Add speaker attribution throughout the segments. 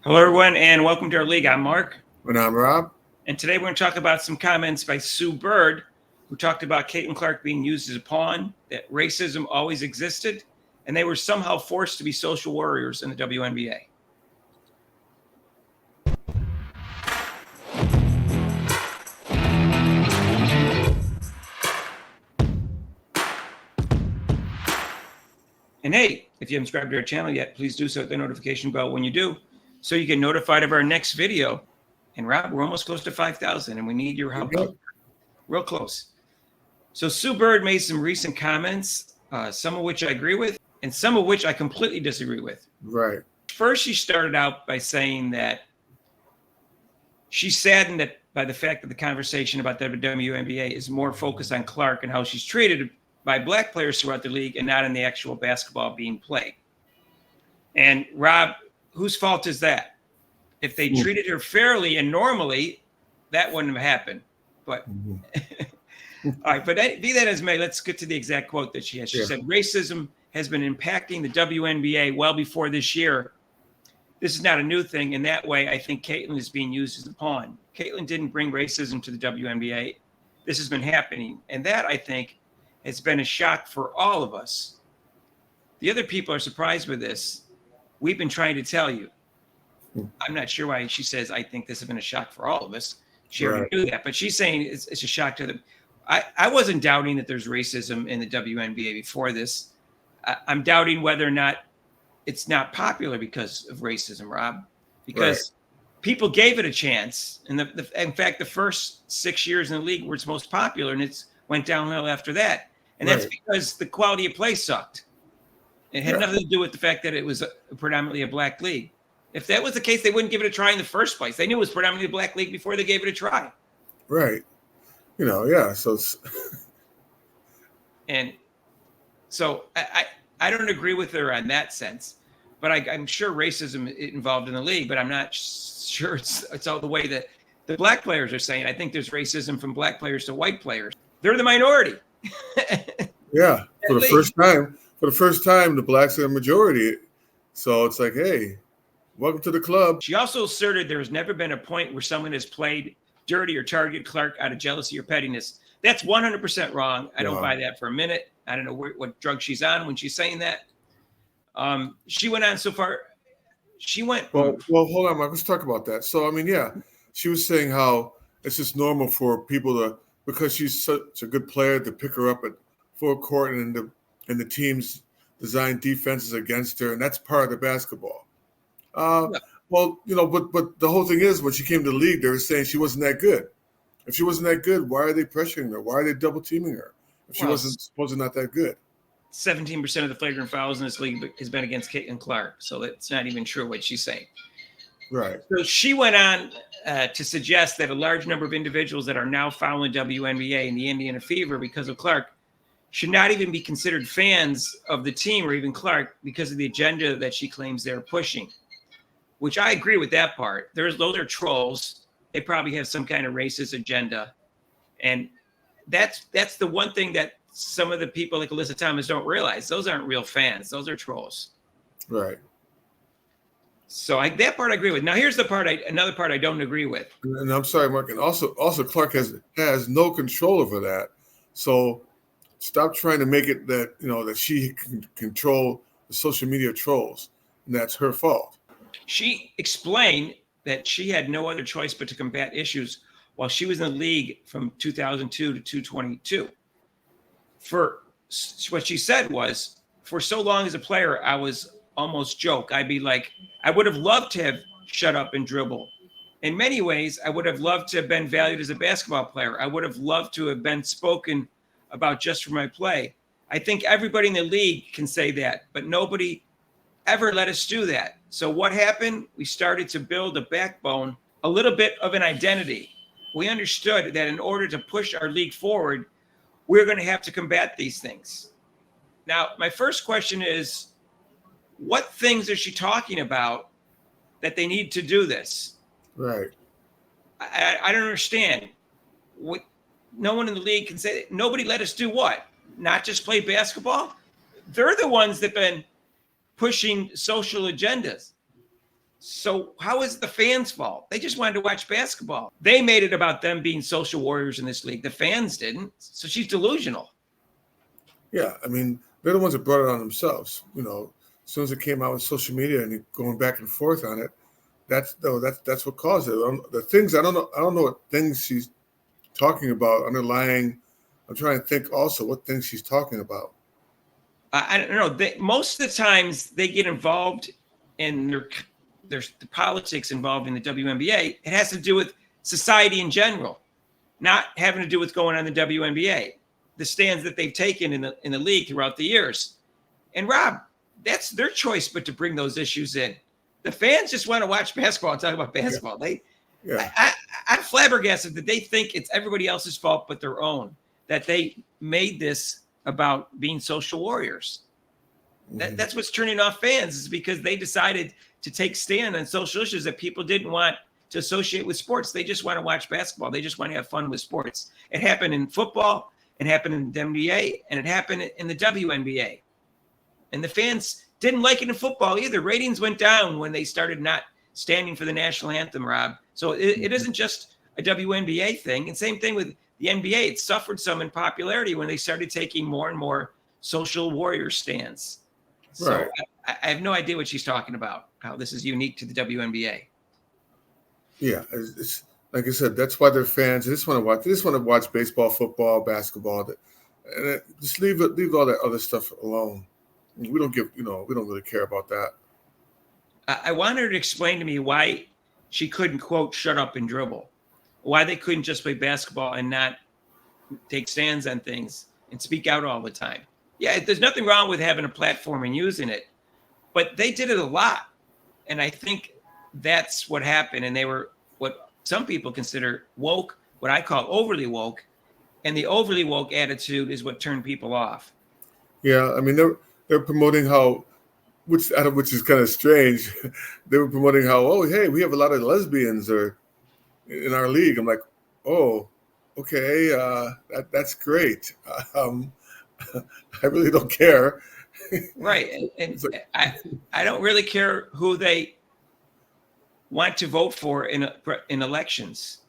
Speaker 1: Hello, everyone, and welcome to our league. I'm Mark.
Speaker 2: And I'm Rob.
Speaker 1: And today we're going to talk about some comments by Sue Bird, who talked about Caitlin Clark being used as a pawn, that racism always existed, and they were somehow forced to be social warriors in the WNBA. And hey, if you haven't subscribed to our channel yet, please do so, hit the notification bell when you do, so you get notified of our next video. And Rob, we're almost close to 5,000, and we need your help. Real close. So Sue Bird made some recent comments, some of which I agree with, and some of which I completely disagree with.
Speaker 2: Right.
Speaker 1: First, she started out by saying that she's saddened by the fact that the conversation about the WNBA is more focused on Clark and how she's treated by Black players throughout the league and not in the actual basketball being played. And Rob, whose fault is that? If they treated her fairly and normally, that wouldn't have happened. But all right, but be that as may, let's get to the exact quote that she has. She said, "Racism has been impacting the WNBA well before this year. This is not a new thing. In that way, I think Caitlin is being used as a pawn. Caitlin didn't bring racism to the WNBA. This has been happening. And that, I think, has been a shock for all of us. The other people are surprised with this. We've been trying to tell you." I'm not sure why she says, I think this has been a shock for all of us. She already knew that, but she's saying it's a shock to them. I wasn't doubting that there's racism in the WNBA before this. I'm doubting whether or not it's not popular because of racism, Rob, because people gave it a chance. And in fact, the first 6 years in the league were its most popular, and it's went downhill after that. And that's because the quality of play sucked. It had nothing to do with the fact that it was predominantly a Black league. If that was the case, they wouldn't give it a try in the first place. They knew it was predominantly a Black league before they gave it a try.
Speaker 2: Right. So
Speaker 1: and so I don't agree with her on that sense, but I'm sure racism is involved in the league, but I'm not sure it's all the way that the Black players are saying. I think there's racism from Black players to white players. They're the minority.
Speaker 2: Yeah. For the first time, the Blacks are the majority. So it's like, hey, welcome to the club.
Speaker 1: She also asserted there has never been a point where someone has played dirty or targeted Clark out of jealousy or pettiness. That's 100% wrong. I don't buy that for a minute. I don't know what drug she's on when she's saying that. She went on so far. She went.
Speaker 2: Well, hold on, Mike. Let's talk about that. So, she was saying how it's just normal for people to, because she's such a good player, to pick her up at full court and the teams design defenses against her, and that's part of the basketball. Well, but the whole thing is, when she came to the league, they were saying she wasn't that good. If she wasn't that good, why are they pressuring her? Why are they double teaming her? If she wasn't supposed to not that good.
Speaker 1: 17% of the flagrant fouls in this league has been against Caitlin Clark, so that's not even true what she's saying.
Speaker 2: Right.
Speaker 1: So she went on to suggest that a large number of individuals that are now following WNBA and the Indiana Fever because of Clark should not even be considered fans of the team or even Clark because of the agenda that she claims they're pushing. Which I agree with that part. Those are trolls. They probably have some kind of racist agenda. And that's the one thing that some of the people like Alyssa Thomas don't realize. Those aren't real fans. Those are trolls.
Speaker 2: Right.
Speaker 1: So that part I agree with. Now here's another part I don't agree with.
Speaker 2: And I'm sorry, Mark. And also Clark has no control over that. So stop trying to make it that, that she can control the social media trolls. And that's her fault.
Speaker 1: She explained that she had no other choice but to combat issues while she was in the league from 2002 to 2022. For what she said was, for so long as a player, I was almost joke. I'd be like, I would have loved to have shut up and dribble. In many ways, I would have loved to have been valued as a basketball player. I would have loved to have been spoken about just for my play. I think everybody in the league can say that, but nobody ever let us do that. So what happened? We started to build a backbone, a little bit of an identity. We understood that in order to push our league forward, we're going to have to combat these things. Now, my first question is, what things is she talking about that they need to do this?
Speaker 2: Right.
Speaker 1: I don't understand. No one in the league can say, nobody let us do what? Not just play basketball? They're the ones that have been pushing social agendas. So how is it the fans' fault? They just wanted to watch basketball. They made it about them being social warriors in this league. The fans didn't. So she's delusional.
Speaker 2: Yeah, I mean, they're the ones that brought it on themselves. You know, as soon as it came out with social media and going back and forth on it, that's what caused it. The things I don't know what things she's talking about underlying. I'm trying to think also what things she's talking about.
Speaker 1: I don't know. Most of the times they get involved in there's the politics involved in the WNBA. It has to do with society in general, not having to do with going on the WNBA. The stands that they've taken in the league throughout the years. And Rob, that's their choice, but to bring those issues in. The fans just want to watch basketball and talk about basketball. I'm flabbergasted that they think it's everybody else's fault but their own, that they made this about being social warriors. That's what's turning off fans, is because they decided to take stand on social issues that people didn't want to associate with sports. They just want to watch basketball. They just want to have fun with sports. It happened in football. It happened in the NBA, and it happened in the WNBA. And the fans didn't like it in football either. Ratings went down when they started not standing for the national anthem, Rob. So it isn't just a WNBA thing. And same thing with the NBA. It suffered some in popularity when they started taking more and more social warrior stands. So
Speaker 2: Right.
Speaker 1: I have no idea what she's talking about, how this is unique to the WNBA.
Speaker 2: Yeah, it's like I said, that's why they're fans. They just want to watch baseball, football, basketball, and just leave all that other stuff alone. We don't really care about that.
Speaker 1: I want her to explain to me why she couldn't, quote, shut up and dribble, why they couldn't just play basketball and not take stands on things and speak out all the time. Yeah, there's nothing wrong with having a platform and using it, but they did it a lot. And I think that's what happened. And they were what some people consider woke, what I call overly woke. And the overly woke attitude is what turned people off.
Speaker 2: Yeah, I mean they're promoting which is kind of strange. They were promoting how, oh hey, we have a lot of lesbians in our league. I'm like, oh, okay, that's great. I really don't care.
Speaker 1: Right. And I don't really care who they want to vote for in elections.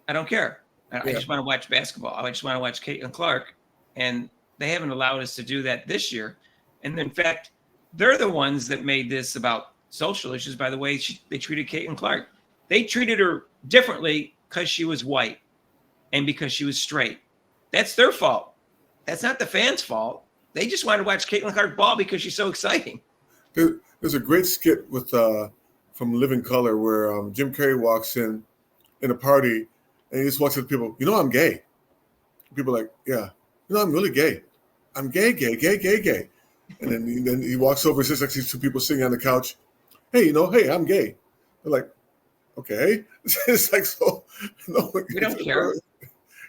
Speaker 1: I don't care. I just want to watch basketball. I just want to watch Caitlin Clark. And they haven't allowed us to do that this year. And in fact, they're the ones that made this about social issues by the way they treated Caitlin Clark. They treated her differently because she was white and because she was straight. That's their fault. That's not the fans' fault. They just want to watch Caitlin Clark ball because she's so exciting.
Speaker 2: There's a great skit with from Living Color where Jim Carrey walks in a party and he just walks up to people, I'm gay. People are like, yeah, I'm really gay. I'm gay. And then he walks over and sits next to these two people sitting on the couch. Hey, I'm gay. They're like, okay. It's like, so. No,
Speaker 1: we don't care.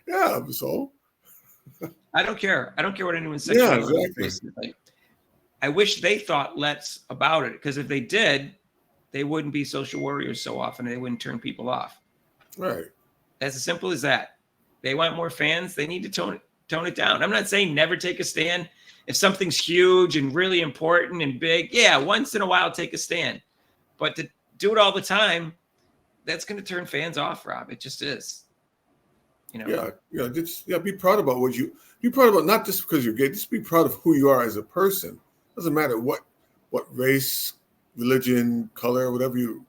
Speaker 2: Yeah, so.
Speaker 1: I don't care. I don't care what anyone's sexual
Speaker 2: exactly.
Speaker 1: is like. I wish they thought less about it, because if they did, they wouldn't be social warriors so often and they wouldn't turn people off.
Speaker 2: Right.
Speaker 1: That's as simple as that. They want more fans. They need to tone it down. I'm not saying never take a stand. If something's huge and really important and big, yeah, once in a while take a stand. But to do it all the time, that's going to turn fans off, Rob. It just is.
Speaker 2: Be proud about be proud about, not just because you're gay, just be proud of who you are as a person. Doesn't matter what race, religion, color, whatever you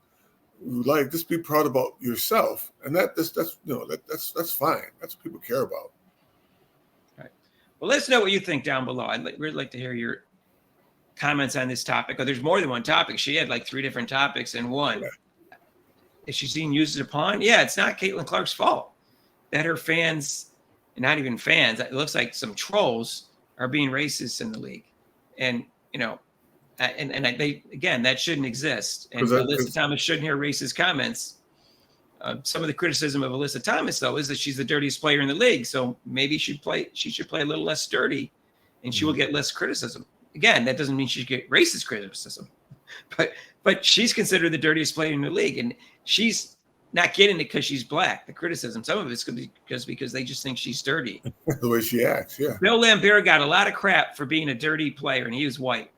Speaker 2: like, just be proud about yourself. And that's fine. That's what people care about.
Speaker 1: Right. Well, let us know what you think down below. I'd really like to hear your comments on this topic. Oh, there's more than one topic. She had like 3 different topics in one. Right. Is she being used as a pawn? Yeah, it's not Caitlin Clark's fault that her fans, and not even fans, it looks like some trolls are being racist in the league. And, that shouldn't exist. And Alyssa Thomas shouldn't hear racist comments. Some of the criticism of Alyssa Thomas, though, is that she's the dirtiest player in the league. So maybe she should play a little less dirty and she will get less criticism. Again, that doesn't mean she should get racist criticism, but she's considered the dirtiest player in the league. And she's not getting it because she's black, the criticism. Some of it's because they just think she's dirty.
Speaker 2: The way she acts, yeah.
Speaker 1: Bill Laimbeer got a lot of crap for being a dirty player, and he was white.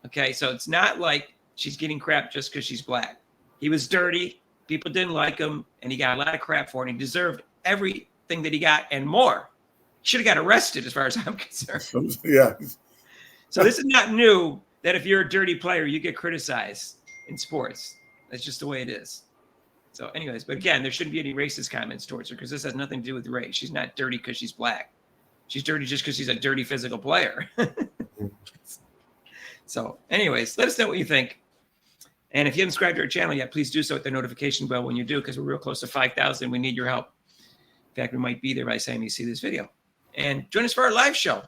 Speaker 1: Okay, so it's not like she's getting crap just because she's black. He was dirty. People didn't like him, and he got a lot of crap for it. And he deserved everything that he got and more. He should have got arrested, as far as I'm concerned.
Speaker 2: Yeah.
Speaker 1: So this is not new that if you're a dirty player, you get criticized in sports. That's just the way it is. So anyways, but again, there shouldn't be any racist comments towards her because this has nothing to do with race. She's not dirty because she's black. She's dirty just because she's a dirty physical player. So anyways, let us know what you think. And if you haven't subscribed to our channel yet, please do so with the notification bell when you do, because we're real close to 5,000. We need your help. In fact, we might be there by the time you see this video. And join us for our live show.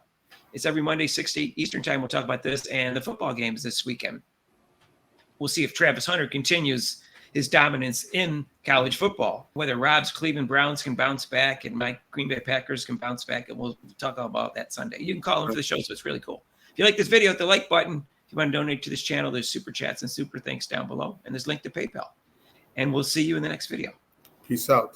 Speaker 1: It's every Monday, 6 to 8 Eastern time. We'll talk about this and the football games this weekend. We'll see if Travis Hunter continues his dominance in college football, whether Rob's Cleveland Browns can bounce back and my Green Bay Packers can bounce back. And we'll talk all about that Sunday. You can call in for the show, so it's really cool. If you like this video, hit the like button. If you want to donate to this channel, there's super chats and super thanks down below. And there's a link to PayPal. And we'll see you in the next video.
Speaker 2: Peace out.